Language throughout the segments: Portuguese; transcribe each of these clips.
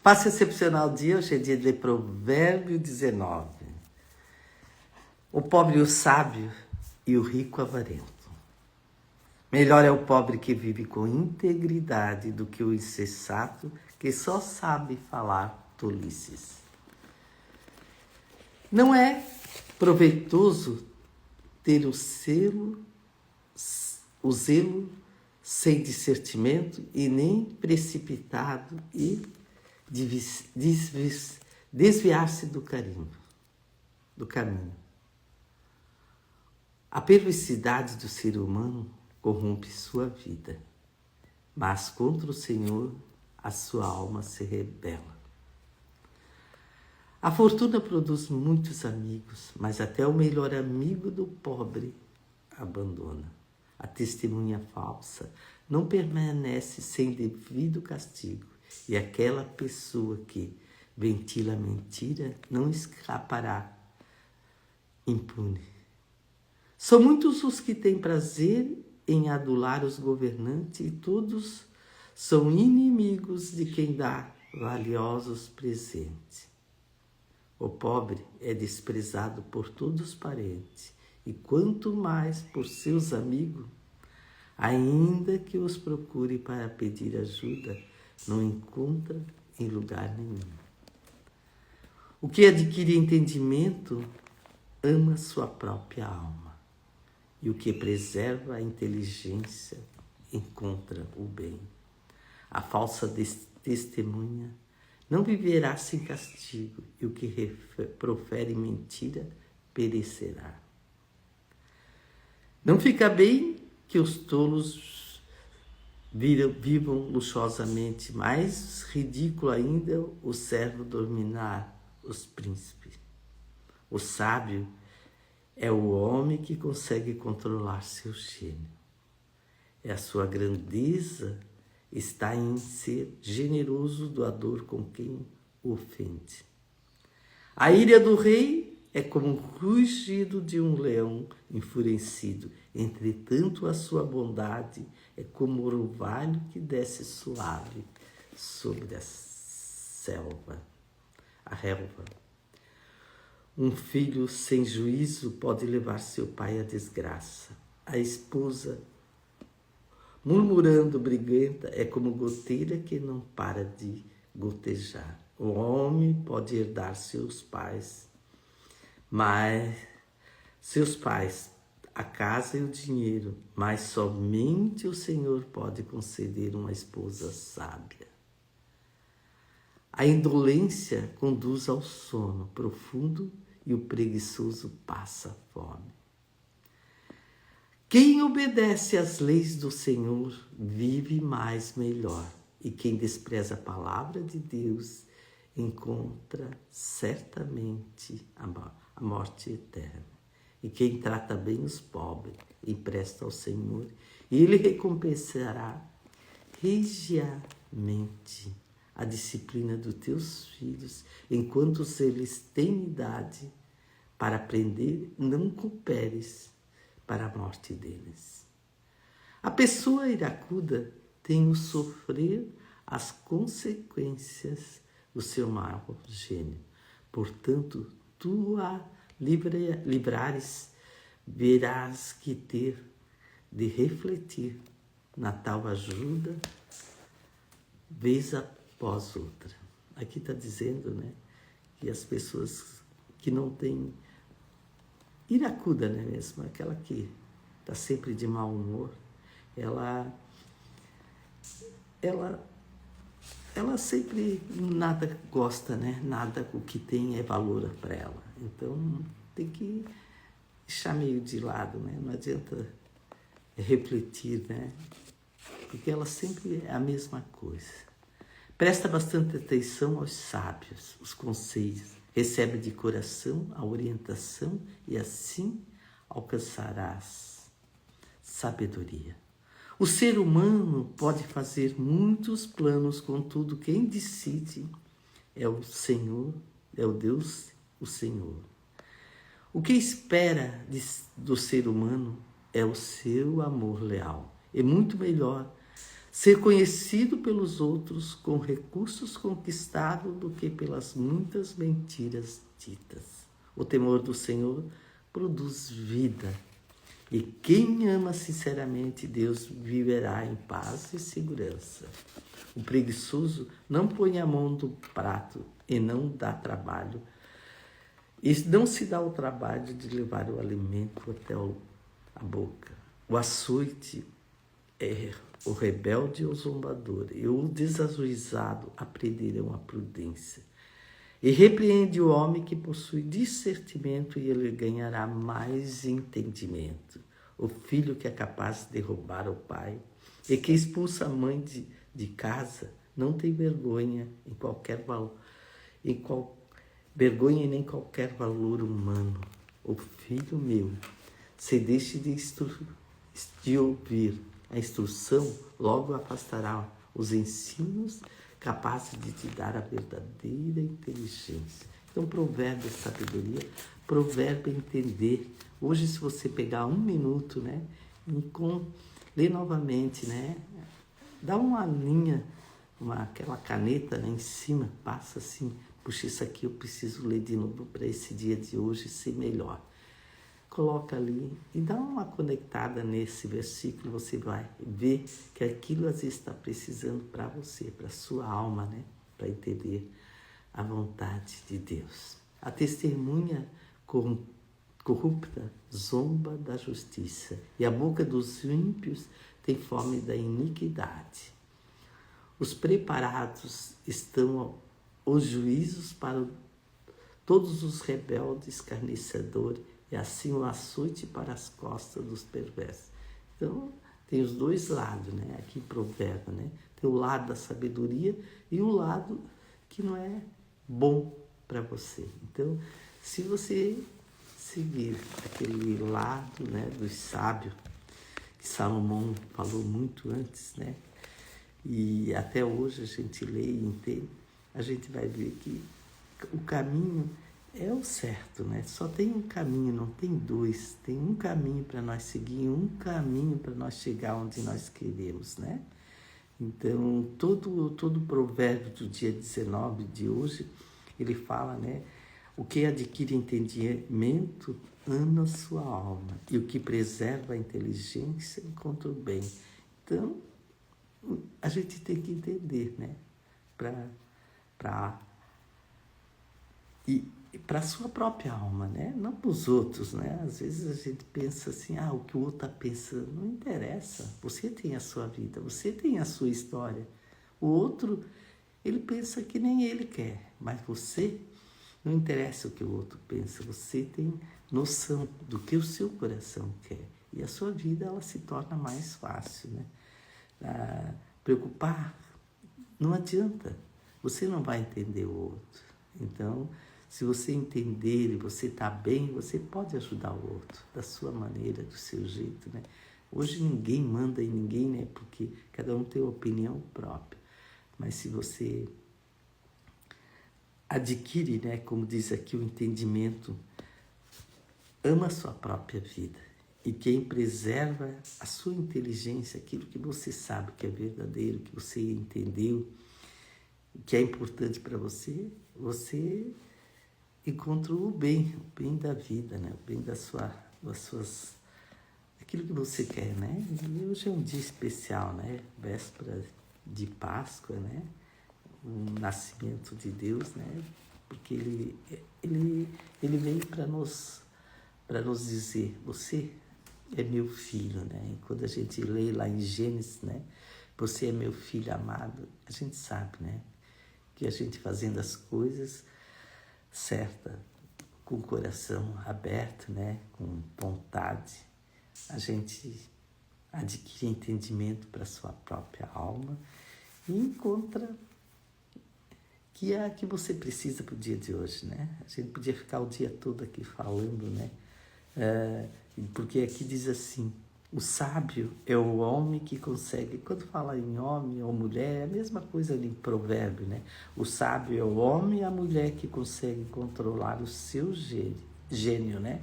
Passe excepcional dia, hoje é dia de Provérbio 19. O pobre e o sábio e o rico avarento. Melhor é o pobre que vive com integridade do que o insensato que só sabe falar tolices. Não é proveitoso ter o zelo sem discernimento e nem precipitado e desviar-se do caminho. A perversidade do ser humano corrompe sua vida, mas contra o Senhor a sua alma se rebela. A fortuna produz muitos amigos, mas até o melhor amigo do pobre abandona. A testemunha falsa não permanece sem devido castigo, e aquela pessoa que ventila a mentira não escapará impune. São muitos os que têm prazer em adular os governantes e todos são inimigos de quem dá valiosos presentes. O pobre é desprezado por todos os parentes e quanto mais por seus amigos, ainda que os procure para pedir ajuda, não encontra em lugar nenhum. O que adquire entendimento ama sua própria alma, e o que preserva a inteligência encontra o bem. A falsa testemunha não viverá sem castigo, e o que profere mentira perecerá. Não fica bem que os tolos vivam luxuosamente, mais ridículo ainda o servo dominar os príncipes. O sábio é o homem que consegue controlar seu gênio. A sua grandeza está em ser generoso, doador com quem o ofende. A ira do rei é como o rugido de um leão enfurecido. Entretanto, a sua bondade é como o orvalho que desce suave sobre a relva. Um filho sem juízo pode levar seu pai à desgraça. A esposa, murmurando briguenta, é como goteira que não para de gotejar. O homem pode herdar seus pais, a casa e o dinheiro, mas somente o Senhor pode conceder uma esposa sábia. A indolência conduz ao sono profundo e o preguiçoso passa fome. Quem obedece às leis do Senhor vive mais melhor, e quem despreza a palavra de Deus encontra certamente a morte eterna. E quem trata bem os pobres empresta ao Senhor, e Ele recompensará regiamente a disciplina dos teus filhos, enquanto eles têm idade para aprender, não cooperes para a morte deles. A pessoa iracuda tem o sofrer as consequências do seu mau gênio. Portanto, tu a livrares, verás que ter de refletir na tal ajuda, vez após outra. Aqui está dizendo, né, que as pessoas que não têm iracuda, né, mesmo, aquela que está sempre de mau humor, ela sempre nada gosta, né? Nada o que tem é valor para ela. Então tem que deixar meio de lado, né? Não adianta refletir, né? Porque ela sempre é a mesma coisa. Presta bastante atenção aos sábios, os conselhos. Recebe de coração a orientação e assim alcançarás sabedoria. O ser humano pode fazer muitos planos, contudo, quem decide é o Senhor, é o Deus, o Senhor. O que espera do ser humano é o seu amor leal. É muito melhor ser conhecido pelos outros com recursos conquistados do que pelas muitas mentiras ditas. O temor do Senhor produz vida. E quem ama sinceramente Deus viverá em paz e segurança. O preguiçoso não põe a mão no prato e não dá trabalho. E não se dá o trabalho de levar o alimento até a boca. O açoite é o rebelde e o zombador, e o desajuizado aprenderão a prudência. E repreende o homem que possui discernimento, e ele ganhará mais entendimento. O filho que é capaz de derrubar o pai e que expulsa a mãe de casa não tem vergonha em qualquer vergonha nem qualquer valor humano. O filho meu, se deixe de ouvir a instrução, logo afastará os ensinos capazes de te dar a verdadeira inteligência. Então, provérbio é sabedoria, provérbio é entender. Hoje, se você pegar um minuto, né, lê novamente, né, dá uma linha, aquela caneta, né, em cima, passa assim, puxa, isso aqui eu preciso ler de novo para esse dia de hoje ser melhor. Coloca ali e dá uma conectada nesse versículo, você vai ver que aquilo às vezes está precisando para você, para a sua alma, né? Para entender a vontade de Deus. A testemunha corrupta zomba da justiça, e a boca dos ímpios tem fome da iniquidade. Os preparados estão os juízos para todos os rebeldes escarnecedores, e assim o açoite para as costas dos perversos. Então, tem os dois lados, né? Aqui em provérbio, né? Tem o lado da sabedoria e o lado que não é bom para você. Então, se você seguir aquele lado, né, dos sábios, que Salomão falou muito antes, né? E até hoje a gente lê e entende, a gente vai ver que o caminho é o certo, né? Só tem um caminho, não tem dois. Tem um caminho para nós seguir, um caminho para nós chegar onde nós queremos, né? Então, todo provérbio do dia 19 de hoje, ele fala, né? O que adquire entendimento ama a sua alma, e o que preserva a inteligência encontra o bem. Então, a gente tem que entender, né? Para a sua própria alma, né? Não para os outros, né? Às vezes a gente pensa assim, o que o outro está pensando, não interessa. Você tem a sua vida, você tem a sua história. O outro, ele pensa que nem ele quer, mas você, não interessa o que o outro pensa, você tem noção do que o seu coração quer. E a sua vida, ela se torna mais fácil, né? Preocupar, não adianta. Você não vai entender o outro. Então, se você entender e você está bem, você pode ajudar o outro da sua maneira, do seu jeito, né? Hoje ninguém manda em ninguém, né? Porque cada um tem uma opinião própria. Mas se você adquire, né? Como diz aqui, o entendimento, ama a sua própria vida. E quem preserva a sua inteligência, aquilo que você sabe que é verdadeiro, que você entendeu, que é importante para você, você encontra o bem da vida, né? O bem das suas, aquilo que você quer, né? E hoje é um dia especial, né? Véspera de Páscoa, né? O nascimento de Deus, né? Porque ele veio para nos dizer, você é meu filho, né? E quando a gente lê lá em Gênesis, né? Você é meu filho amado, a gente sabe, né? Que a gente fazendo as coisas certa, com o coração aberto, né? Com vontade, a gente adquire entendimento para a sua própria alma e encontra que é a que você precisa para o dia de hoje, né? A gente podia ficar o dia todo aqui falando, né? Porque aqui diz assim, o sábio é o homem que consegue, quando fala em homem ou mulher, é a mesma coisa ali em provérbio, né? O sábio é o homem e a mulher que consegue controlar o seu gênio, né?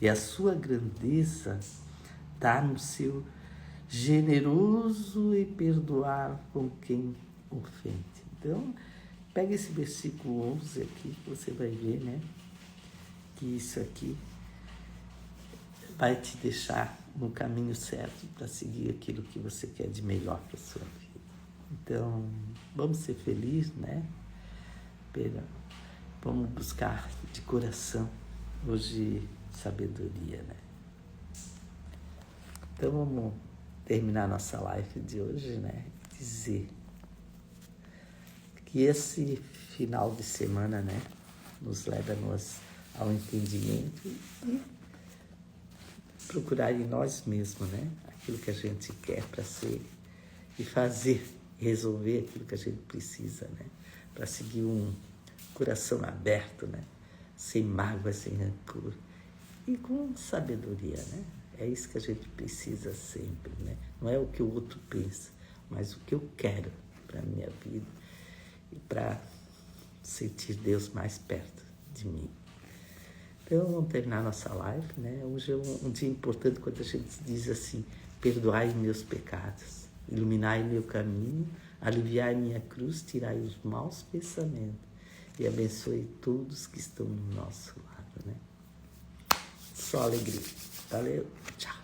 E a sua grandeza está no seu generoso e perdoar com quem ofende. Então, pega esse versículo 11 aqui, que você vai ver, né? Que isso aqui vai te deixar no caminho certo para seguir aquilo que você quer de melhor para a sua vida. Então, vamos ser felizes, né? Vamos buscar de coração hoje sabedoria, né? Então, vamos terminar nossa live de hoje, né? Dizer que esse final de semana, né? Nos leva ao entendimento e procurar em nós mesmos, né? Aquilo que a gente quer para ser e fazer, resolver aquilo que a gente precisa, né? Para seguir um coração aberto, né? Sem mágoa, sem rancor e com sabedoria, né? É isso que a gente precisa sempre, né? Não é o que o outro pensa, mas o que eu quero para a minha vida e para sentir Deus mais perto de mim. Então, vamos terminar nossa live, né? Hoje é um dia importante quando a gente diz assim: perdoai meus pecados, iluminai meu caminho, aliviai minha cruz, tirai os maus pensamentos e abençoe todos que estão no nosso lado, né? Só alegria. Valeu, tchau.